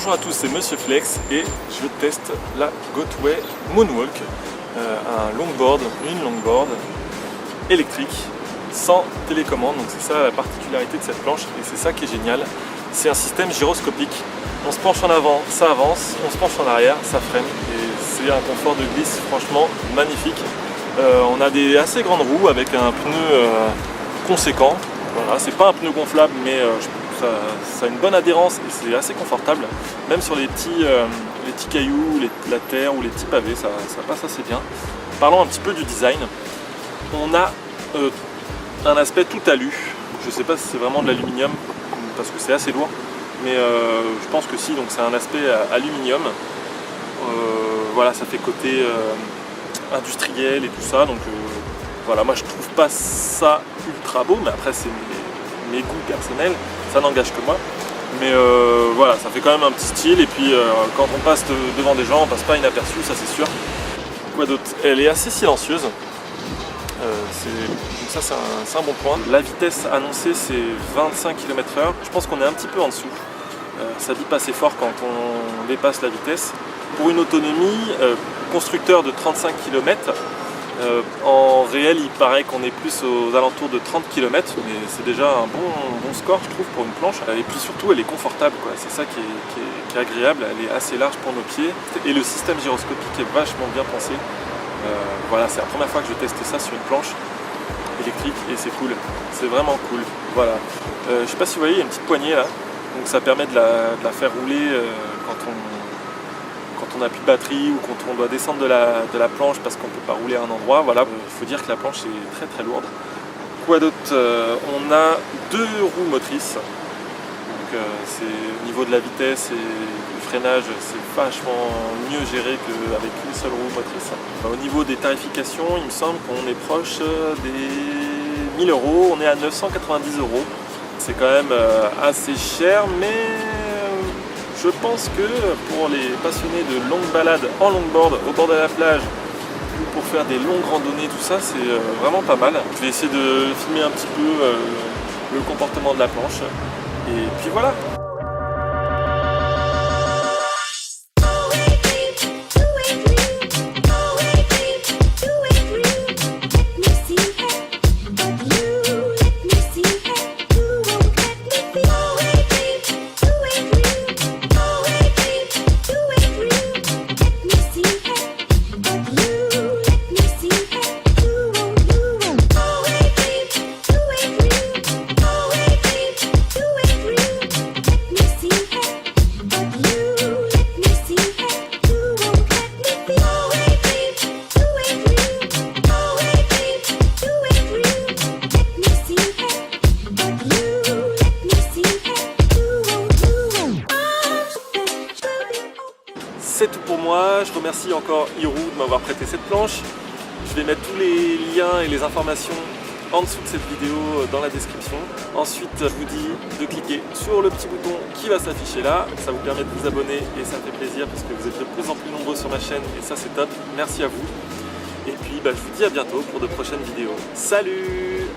Bonjour à tous, c'est Monsieur Flex et je teste la Gotway Moonwalk, un longboard, une longboard électrique sans télécommande. Donc c'est ça la particularité de cette planche et c'est ça qui est génial. C'est un système gyroscopique. On se penche en avant, ça avance, on se penche en arrière, ça freine et c'est un confort de glisse franchement magnifique. On a des assez grandes roues avec un pneu conséquent. Voilà, c'est pas un pneu gonflable mais ça a une bonne adhérence et c'est assez confortable. Même sur les petits cailloux, la terre ou les petits pavés, ça passe assez bien. Parlons un petit peu du design. On a un aspect tout alu. Je ne sais pas si c'est vraiment de l'aluminium parce que c'est assez lourd. Mais je pense que si, donc c'est un aspect aluminium. Voilà, ça fait côté industriel et tout ça. Donc voilà, moi je trouve pas ça ultra beau, mais après c'est mes goûts personnels, ça n'engage que moi. Mais voilà, ça fait quand même un petit style. Et puis quand on passe devant des gens, on passe pas inaperçu, ça c'est sûr. Quoi d'autre? Elle est assez silencieuse. Donc ça c'est un bon point. La vitesse annoncée c'est 25 km/h. Je pense qu'on est un petit peu en dessous. Ça bip assez fort quand on dépasse la vitesse. Pour une autonomie, constructeur de 35 km, en réel il paraît qu'on est plus aux alentours de 30 km, mais c'est déjà un bon score je trouve pour une planche. Et puis surtout elle est confortable, c'est ça qui est agréable, elle est assez large pour nos pieds. Et le système gyroscopique est vachement bien pensé. Voilà, c'est la première fois que je teste ça sur une planche électrique et c'est cool, c'est vraiment cool. Voilà. Je sais pas si vous voyez, il y a une petite poignée là, donc ça permet de la faire rouler quand on n'a plus de batterie ou quand on doit descendre de la planche parce qu'on ne peut pas rouler à un endroit. Voilà, il faut dire que la planche est très très lourde. Quoi d'autre? On a deux roues motrices, donc c'est au niveau de la vitesse et du freinage, c'est vachement mieux géré qu'avec une seule roue motrice. Au niveau des tarifications, il me semble qu'on est proche des 1000 €, on est à 990 €. C'est quand même assez cher, mais je pense que pour les passionnés de longues balades en longboard au bord de la plage ou pour faire des longues randonnées, tout ça, c'est vraiment pas mal. Je vais essayer de filmer un petit peu le comportement de la planche. Et puis voilà. C'est tout pour moi, je remercie encore Hirou de m'avoir prêté cette planche. Je vais mettre tous les liens et les informations en dessous de cette vidéo dans la description. Ensuite, je vous dis de cliquer sur le petit bouton qui va s'afficher là. Ça vous permet de vous abonner et ça me fait plaisir parce que vous êtes de plus en plus nombreux sur ma chaîne et ça c'est top. Merci à vous. Et puis je vous dis à bientôt pour de prochaines vidéos. Salut!